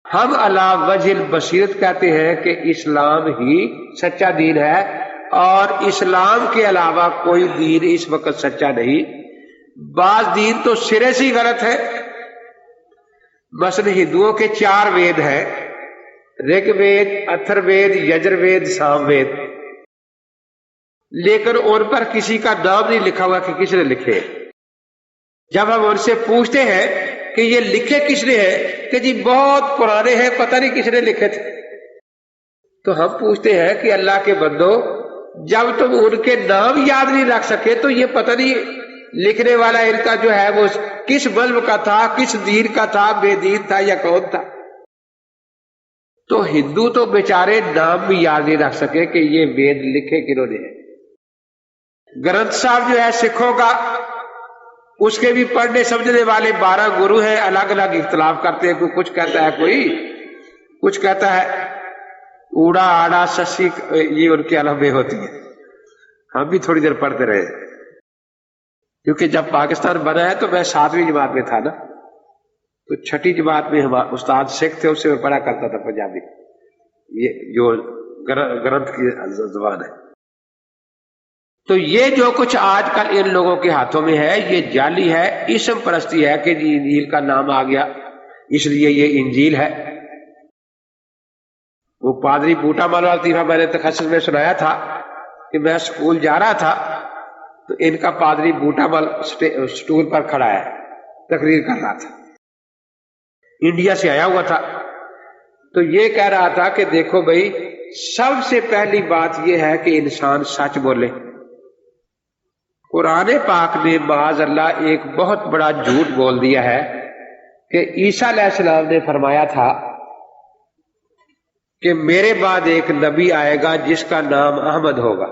ہم علی وجہ البصیرت کہتے ہیں کہ اسلام ہی سچا دین ہے، اور اسلام کے علاوہ کوئی دین اس وقت سچا نہیں۔ بعض دین تو سرے سے ہی غلط ہے۔ مثلا ہندوؤں کے 4 وید ہیں، رگ وید، اتھر وید، یجر وید، سام وید، لیکن ان پر کسی کا نام نہیں لکھا ہوا کہ کس نے لکھے۔ جب ہم ان سے پوچھتے ہیں کہ یہ لکھے کس نے ہیں، کہ جی بہت پرانے ہیں، پتہ نہیں کس نے لکھے تھے۔ تو ہم پوچھتے ہیں کہ اللہ کے بندو، جب تم ان کے نام یاد نہیں رکھ سکے تو یہ پتہ نہیں لکھنے والا ان کا جو ہے وہ کس مذہب کا تھا، کس دین کا تھا، بے دین تھا یا کون تھا۔ تو ہندو تو بیچارے نام بھی یاد نہیں رکھ سکے کہ یہ وید لکھے کنہوں نے ہے۔ گرنتھ صاحب جو ہے سکھوں کا، اس کے بھی پڑھنے سمجھنے والے 12 گرو ہیں، الگ الگ اختلاف کرتے ہیں، کوئی کچھ کہتا ہے، کوئی کچھ کہتا ہے۔ اوڑا آڑا سسی یہ ان کے الگ میں ہوتی ہے۔ ہم بھی تھوڑی دیر پڑھتے رہے، کیونکہ جب پاکستان بنا ہے تو میں 7ویں جماعت میں تھا نا، تو 6ٹھی جماعت میں ہمارے استاد سکھ تھے، اس سے میں پڑھا کرتا تھا پنجابی، یہ جو گرنتھ کی زبان ہے۔ تو یہ جو کچھ آج کل ان لوگوں کے ہاتھوں میں ہے یہ جعلی ہے، اسم پرستی ہے کہ جی انجیل کا نام آ گیا اس لیے یہ انجیل ہے۔ وہ پادری بوٹا مال والا لطیفہ میں نے تخصص میں سنایا تھا کہ میں اسکول جا رہا تھا تو ان کا پادری بوٹا مال سٹول پر کھڑا ہے، تقریر کر رہا تھا، انڈیا سے آیا ہوا تھا۔ تو یہ کہہ رہا تھا کہ دیکھو بھائی، سب سے پہلی بات یہ ہے کہ انسان سچ بولے۔ قرآن پاک نے معاذ اللہ ایک بہت بڑا جھوٹ بول دیا ہے کہ عیسیٰ علیہ السلام نے فرمایا تھا کہ میرے بعد ایک نبی آئے گا جس کا نام احمد ہوگا۔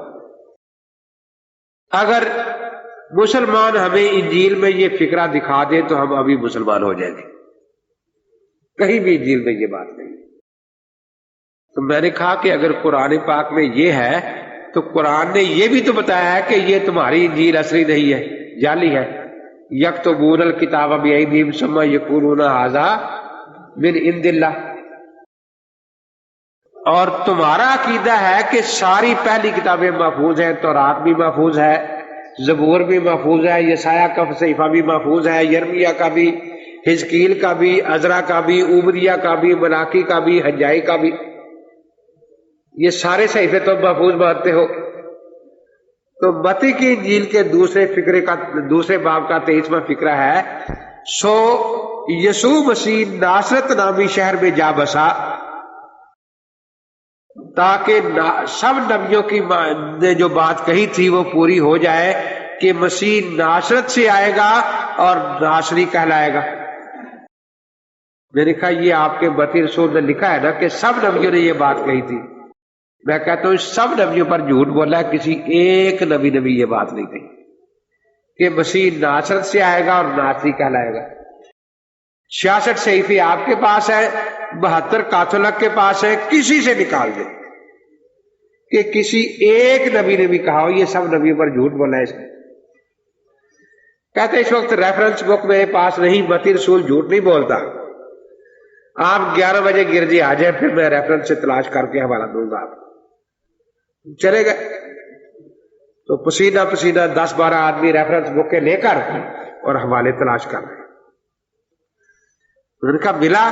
اگر مسلمان ہمیں انجیل میں یہ فکرہ دکھا دیں تو ہم ابھی مسلمان ہو جائیں گے، کہیں بھی انجیل میں یہ بات نہیں۔ تو میں نے کہا کہ اگر قرآن پاک میں یہ ہے تو قرآن نے یہ بھی تو بتایا ہے کہ یہ تمہاری انجیل اصلی نہیں ہے، جعلی ہے۔ یکتبون الکتاب بایدیہم ثم یقولون ھذا من عند اللہ۔ اور تمہارا عقیدہ ہے کہ ساری پہلی کتابیں محفوظ ہیں، تورات بھی محفوظ ہے، زبور بھی محفوظ ہے، یسایہ کا صحیفہ بھی محفوظ ہے، یرمیہ کا بھی، حزقیل کا بھی، عزرا کا بھی، عبدیہ کا بھی، ملاکی کا بھی، حجائی کا بھی، یہ سارے صحیفے تو محفوظ مانتے ہو۔ تو متی کی انجیل کے دوسرے باب کا 23واں فقرہ ہے، سو یسوع مسیح ناصرت نامی شہر میں جا بسا تاکہ سب نبیوں کی نے جو بات کہی تھی وہ پوری ہو جائے کہ مسیح ناصرت سے آئے گا اور ناصری کہلائے گا۔ میں نے کہا یہ آپ کے متی رسول نے لکھا ہے نا کہ سب نبیوں نے یہ بات کہی تھی۔ میں کہتا ہوں سب نبیوں پر جھوٹ بولا ہے، کسی ایک نبی نے بھی یہ بات نہیں کہی کہ مسیح ناصرت سے آئے گا اور ناصری کہلائے گا۔ 66 صحیفے آپ کے پاس ہے، 72 کاتھولک کے پاس ہے، کسی سے نکال دیں کہ کسی ایک نبی نے بھی کہا ہو۔ یہ سب نبیوں پر جھوٹ بولا ہے اس نے۔ کہتے اس وقت ریفرنس بک میرے پاس نہیں، متی رسول جھوٹ نہیں بولتا۔ آپ 11 بجے گرجی آ جائیں، پھر میں ریفرنس سے تلاش کر کے حوالہ دوں گا۔ آپ چلے گئے تو پسینہ پسینہ 10-12 آدمی ریفرنس بک کے لے کر اور حوالے تلاش کر رہے ہیں۔ ان کا ملا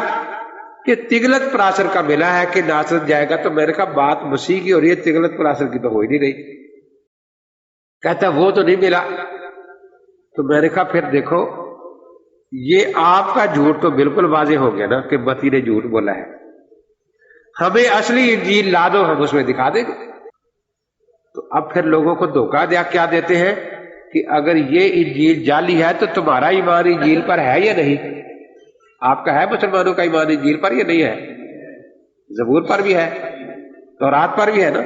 کہ تغلت پراسر کا ملا ہے کہ ناصرت جائے گا، تو میں نے کہا بات مسیح کی ہو رہی ہے، تغلت پراسر کی تو ہو ہی نہیں رہی۔ کہتا وہ تو نہیں ملا۔ تو میں نے کہا پھر دیکھو یہ آپ کا جھوٹ تو بالکل واضح ہو گیا نا کہ متی نے جھوٹ بولا ہے۔ ہمیں اصلی انجیل لا دو، ہم اس میں دکھا دیں گے۔ تو اب پھر لوگوں کو دھوکہ کیا دیتے ہیں کہ اگر یہ انجیل جعلی ہے تو تمہارا ایمان انجیل پر ہے یا نہیں؟ آپ کا ہے مسلمانوں کا ایمان انجیل پر یا نہیں ہے؟ زبور پر بھی ہے، تورات پر بھی ہے نا۔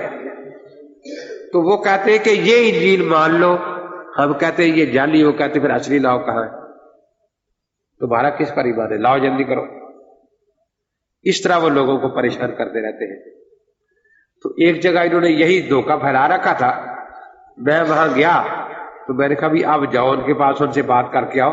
تو وہ کہتے ہیں کہ یہ انجیل مان لو، ہم کہتے ہیں یہ جعلی، وہ کہتے ہیں پھر اصلی لاؤ کہاں ہے؟ تمہارا کس پر ایمان ہے؟ لاؤ جلدی کرو۔ اس طرح وہ لوگوں کو پریشان کرتے رہتے ہیں۔ تو ایک جگہ انہوں نے یہی دھوکہ پھیلا رکھا تھا، میں وہاں گیا تو میں نے کہا بھی اب جاؤ ان کے پاس، ان سے بات کر کے آؤ۔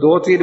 2-3